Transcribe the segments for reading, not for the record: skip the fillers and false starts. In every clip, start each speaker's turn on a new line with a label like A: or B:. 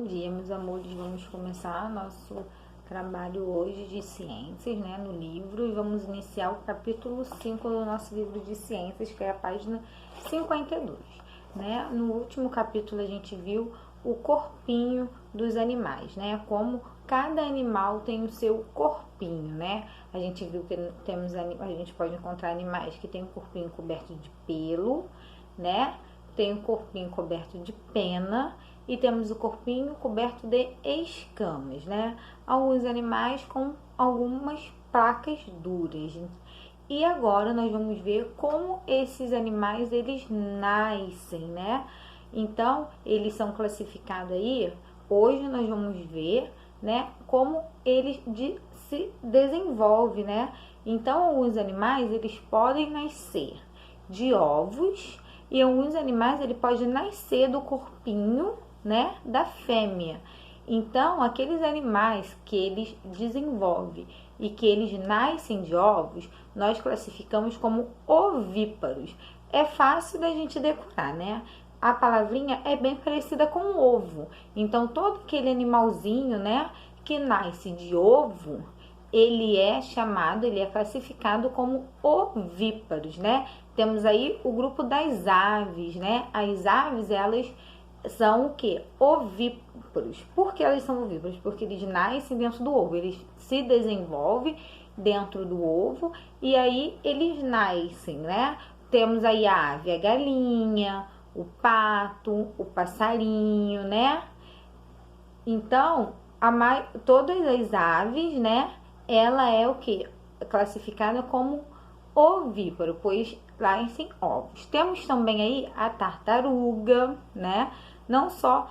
A: Bom dia, meus amores. Vamos começar nosso trabalho hoje de ciências, né, no livro, e vamos iniciar o capítulo 5 do nosso livro de ciências, que é a página 52, né? No último capítulo a gente viu o corpinho dos animais, né? Como cada animal tem o seu corpinho, né? A gente viu que a gente pode encontrar animais que tem o corpinho coberto de pelo, né? Tem o corpinho coberto de pena e temos o corpinho coberto de escamas, né? Alguns animais com algumas placas duras. E agora nós vamos ver como esses animais eles nascem, né? Então, eles são classificados aí. Hoje nós vamos ver, né, como eles se desenvolvem, né? Então, alguns animais eles podem nascer de ovos e alguns animais ele pode nascer do corpinho, né, da fêmea. Então, aqueles animais que eles desenvolvem e que eles nascem de ovos, nós classificamos como ovíparos. É fácil da gente decorar, né? A palavrinha é bem parecida com ovo. Então, todo aquele animalzinho, né, que nasce de ovo, ele é classificado como ovíparos, né? Temos aí o grupo das aves, né? As aves, elas são o que? Ovíparos. Por que elas são ovíparos? Porque eles nascem dentro do ovo, eles se desenvolvem dentro do ovo e aí eles nascem, né? Temos aí a ave, a galinha, o pato, o passarinho, né? Então, todas as aves, né? Ela é o que? Classificada como ovíparo, pois nascem ovos. Temos também aí a tartaruga, né? Não só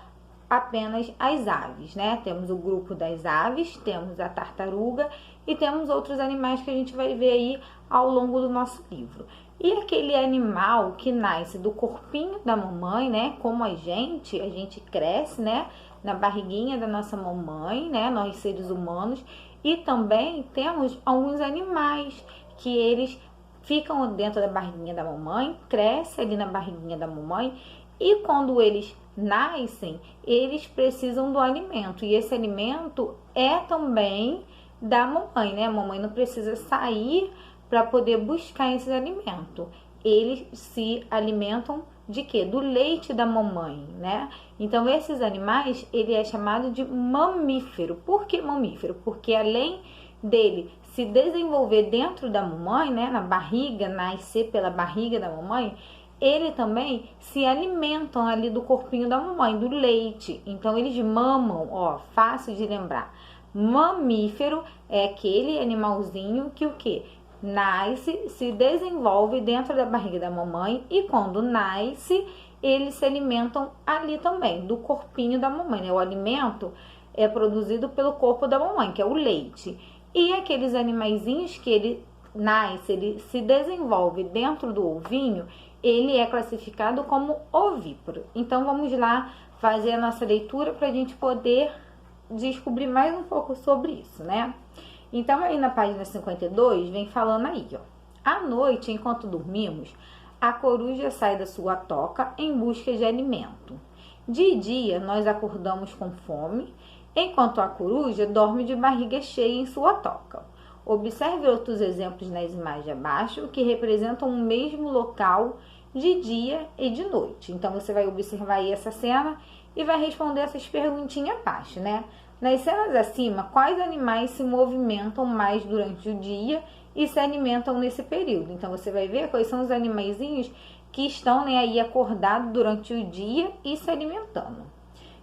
A: apenas as aves, né? Temos o grupo das aves, temos a tartaruga e temos outros animais que a gente vai ver aí ao longo do nosso livro. E aquele animal que nasce do corpinho da mamãe, né? Como a gente cresce, né? Na barriguinha da nossa mamãe, né? Nós seres humanos. E também temos alguns animais que eles ficam dentro da barriguinha da mamãe, crescem ali na barriguinha da mamãe e quando eles nascem, eles precisam do alimento. E esse alimento é também da mamãe, né? A mamãe não precisa sair para poder buscar esse alimento. Eles se alimentam de quê? Do leite da mamãe, né? Então, esses animais, ele é chamado de mamífero. Por que mamífero? Porque além dele se desenvolver dentro da mamãe, né? Na barriga, nascer pela barriga da mamãe, ele também se alimentam ali do corpinho da mamãe, do leite. Então, eles mamam, ó, fácil de lembrar. Mamífero é aquele animalzinho que o quê? Nasce, se desenvolve dentro da barriga da mamãe e quando nasce, eles se alimentam ali também, do corpinho da mamãe, né? O alimento é produzido pelo corpo da mamãe, que é o leite. E aqueles animaizinhos que ele nasce, ele se desenvolve dentro do ovinho, ele é classificado como ovíparo. Então, vamos lá fazer a nossa leitura para a gente poder descobrir mais um pouco sobre isso, né? Então, aí na página 52, vem falando aí, ó. À noite, enquanto dormimos, a coruja sai da sua toca em busca de alimento. De dia, nós acordamos com fome, enquanto a coruja dorme de barriga cheia em sua toca. Observe outros exemplos nas imagens abaixo, que representam o mesmo local de dia e de noite. Então, você vai observar aí essa cena e vai responder essas perguntinhas abaixo, né? Nas cenas acima, quais animais se movimentam mais durante o dia e se alimentam nesse período? Então, você vai ver quais são os animaizinhos que estão, né, aí acordados durante o dia e se alimentando.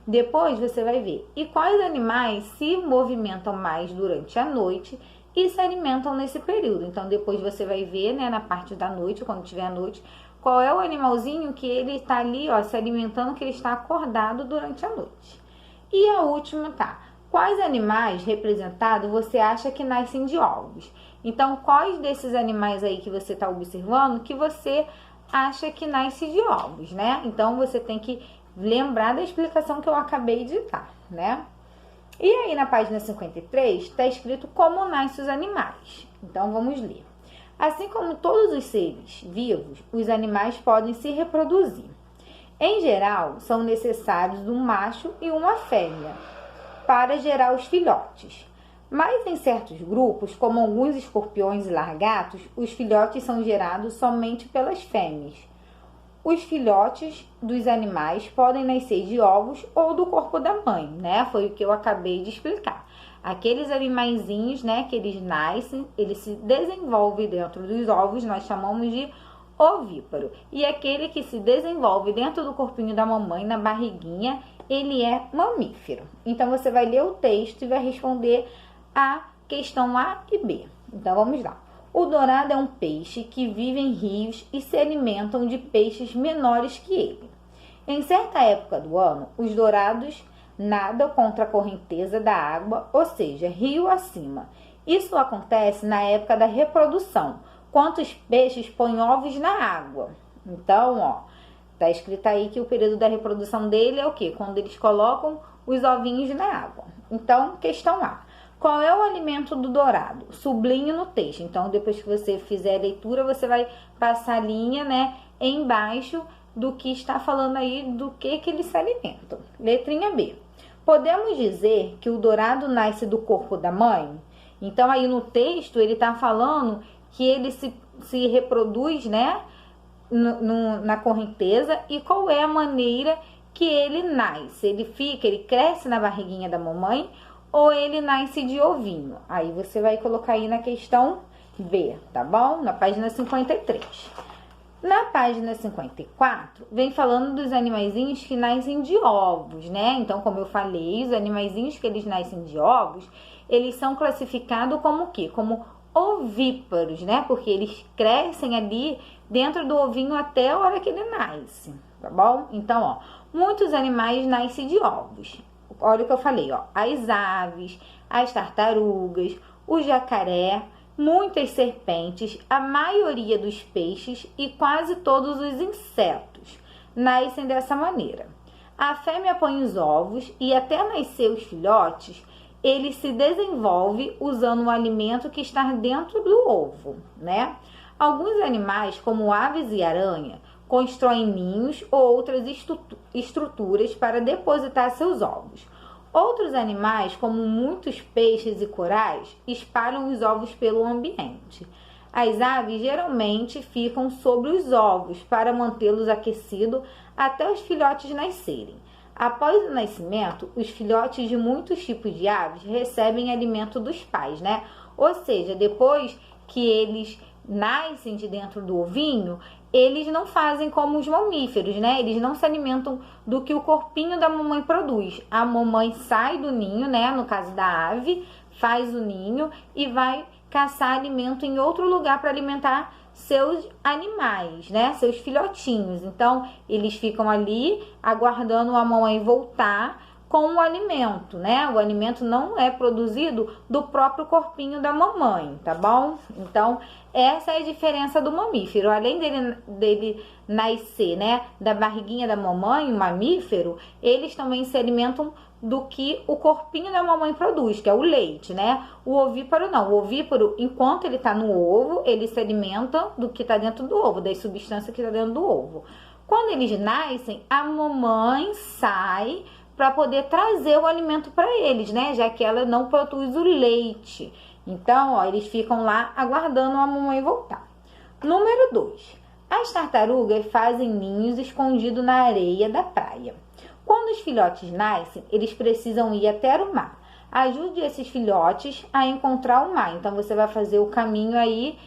A: Depois, você vai ver e quais animais se movimentam mais durante a noite e se alimentam nesse período. Então, depois você vai ver, né, na parte da noite, quando tiver a noite, qual é o animalzinho que ele está ali, ó, se alimentando, que ele está acordado durante a noite. E a última tá, quais animais representados você acha que nascem de ovos? Então, quais desses animais aí que você está observando que você acha que nasce de ovos, né? Então, você tem que lembrar da explicação que eu acabei de dar, né? E aí, na página 53, está escrito como nascem os animais. Então, vamos ler. Assim como todos os seres vivos, os animais podem se reproduzir. Em geral, são necessários um macho e uma fêmea para gerar os filhotes. Mas em certos grupos, como alguns escorpiões e lagartos, os filhotes são gerados somente pelas fêmeas. Os filhotes dos animais podem nascer de ovos ou do corpo da mãe, né? Foi o que eu acabei de explicar. Aqueles animaizinhos, né, que eles nascem, eles se desenvolvem dentro dos ovos, nós chamamos de ovíparo. E aquele que se desenvolve dentro do corpinho da mamãe, na barriguinha, ele é mamífero. Então, você vai ler o texto e vai responder a questão A e B. Então, vamos lá. O dourado é um peixe que vive em rios e se alimentam de peixes menores que ele. Em certa época do ano, os dourados nadam contra a correnteza da água, ou seja, rio acima. Isso acontece na época da reprodução, quando os peixes põem ovos na água. Então, ó, tá escrito aí que o período da reprodução dele é o quê? Quando eles colocam os ovinhos na água. Então, questão A. Qual é o alimento do dourado? Sublinhe no texto. Então, depois que você fizer a leitura, você vai passar a linha, né, embaixo do que está falando aí, do que eles se alimentam. Letrinha B. Podemos dizer que o dourado nasce do corpo da mãe? Então, aí no texto, ele está falando que ele se reproduz, né, na correnteza. E qual é a maneira que ele nasce? Ele cresce na barriguinha da mamãe ou ele nasce de ovinho? Aí você vai colocar aí na questão B, tá bom? Na página 53. Na página 54, vem falando dos animaizinhos que nascem de ovos, né? Então, como eu falei, os animaizinhos que eles nascem de ovos, eles são classificados como o quê? Como ovíparos, né? Porque eles crescem ali dentro do ovinho até a hora que ele nasce, tá bom? Então, ó, muitos animais nascem de ovos. Olha o que eu falei, ó. As aves, as tartarugas, o jacaré, muitas serpentes, a maioria dos peixes e quase todos os insetos nascem dessa maneira. A fêmea põe os ovos e até nascer os filhotes, ele se desenvolve usando o alimento que está dentro do ovo, né? Alguns animais, como aves e aranha, constroem ninhos ou outras estruturas para depositar seus ovos. Outros animais, como muitos peixes e corais, espalham os ovos pelo ambiente. As aves geralmente ficam sobre os ovos para mantê-los aquecidos até os filhotes nascerem. Após o nascimento, os filhotes de muitos tipos de aves recebem alimento dos pais, né? Ou seja, depois que eles nascem de dentro do ovinho, eles não fazem como os mamíferos, né? Eles não se alimentam do que o corpinho da mamãe produz. A mamãe sai do ninho, né? No caso da ave, faz o ninho e vai caçar alimento em outro lugar para alimentar seus animais, né? Seus filhotinhos. Então, eles ficam ali aguardando a mamãe voltar com o alimento, né? O alimento não é produzido do próprio corpinho da mamãe, tá bom? Então, essa é a diferença do mamífero. Além dele nascer, né, da barriguinha da mamãe, o mamífero, eles também se alimentam do que o corpinho da mamãe produz, que é o leite, né? O ovíparo não. O ovíparo, enquanto ele tá no ovo, ele se alimenta do que tá dentro do ovo, das substâncias que tá dentro do ovo. Quando eles nascem, a mamãe sai para poder trazer o alimento para eles, né? Já que ela não produz o leite. Então, ó, eles ficam lá aguardando a mamãe voltar. Número 2. As tartarugas fazem ninhos escondidos na areia da praia. Quando os filhotes nascem, eles precisam ir até o mar. Ajude esses filhotes a encontrar o mar. Então, você vai fazer o caminho aí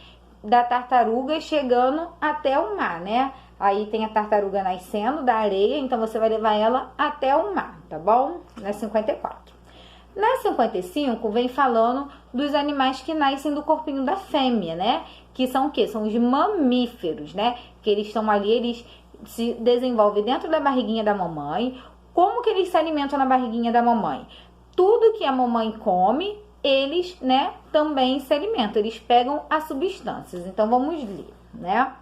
A: da tartaruga chegando até o mar, né? Aí tem a tartaruga nascendo da areia, então você vai levar ela até o mar, tá bom? Na 54. Na 55, vem falando dos animais que nascem do corpinho da fêmea, né? Que são o quê? São os mamíferos, né? Que eles estão ali, eles se desenvolvem dentro da barriguinha da mamãe. Como que eles se alimentam na barriguinha da mamãe? Tudo que a mamãe come, eles, né, também se alimentam. Eles pegam as substâncias. Então, vamos ler, né?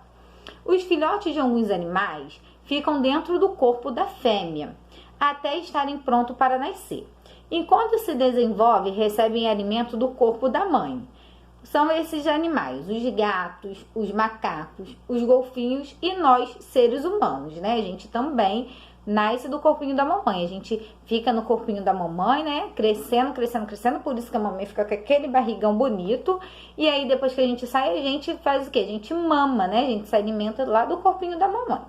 A: Os filhotes de alguns animais ficam dentro do corpo da fêmea até estarem prontos para nascer. Enquanto se desenvolvem, recebem alimento do corpo da mãe. são esses animais, os gatos, os macacos, os golfinhos e nós, seres humanos, né? A gente também nasce do corpinho da mamãe, a gente fica no corpinho da mamãe, né? Crescendo, crescendo, crescendo, por isso que a mamãe fica com aquele barrigão bonito. E aí depois que a gente sai, a gente faz o quê? A gente mama, né? A gente se alimenta lá do corpinho da mamãe.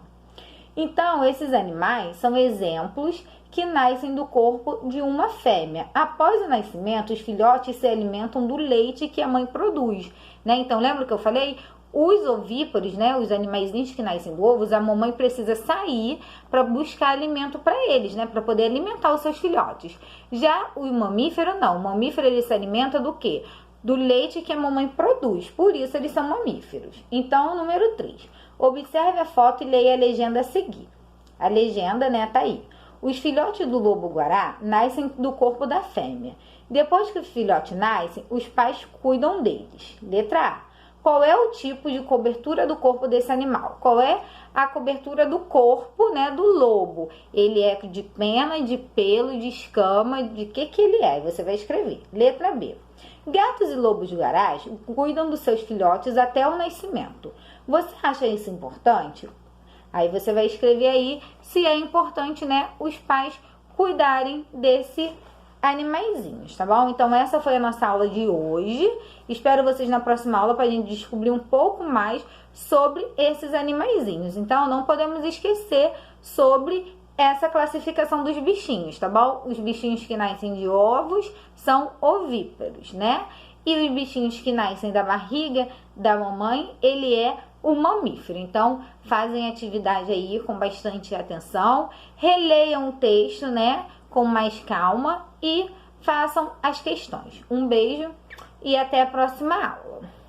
A: Então, esses animais são exemplos que nascem do corpo de uma fêmea. Após o nascimento, os filhotes se alimentam do leite que a mãe produz, né? Então, lembra que eu falei? Os ovíparos, né, os animaizinhos que nascem do ovo, a mamãe precisa sair para buscar alimento para eles, né, para poder alimentar os seus filhotes. Já o mamífero não, o mamífero ele se alimenta do quê? Do leite que a mamãe produz, por isso eles são mamíferos. Então, número 3, observe a foto e leia a legenda a seguir. A legenda, né, tá aí. Os filhotes do lobo-guará nascem do corpo da fêmea. Depois que o filhote nasce, os pais cuidam deles. Letra A. Qual é o tipo de cobertura do corpo desse animal? Qual é a cobertura do corpo, né, do lobo? Ele é de pena, de pelo, de escama, de que ele é? Você vai escrever. Letra B. Gatos e lobos-guarás cuidam dos seus filhotes até o nascimento. Você acha isso importante? Aí você vai escrever aí se é importante, né, os pais cuidarem desse animaizinhos, tá bom? Então essa foi a nossa aula de hoje. Espero vocês na próxima aula para a gente descobrir um pouco mais sobre esses animaizinhos. Então não podemos esquecer sobre essa classificação dos bichinhos, tá bom? Os bichinhos que nascem de ovos são ovíparos, né? E os bichinhos que nascem da barriga da mamãe, ele é o mamífero. Então, fazem atividade aí com bastante atenção, releiam o texto, né, com mais calma e façam as questões. Um beijo e até a próxima aula.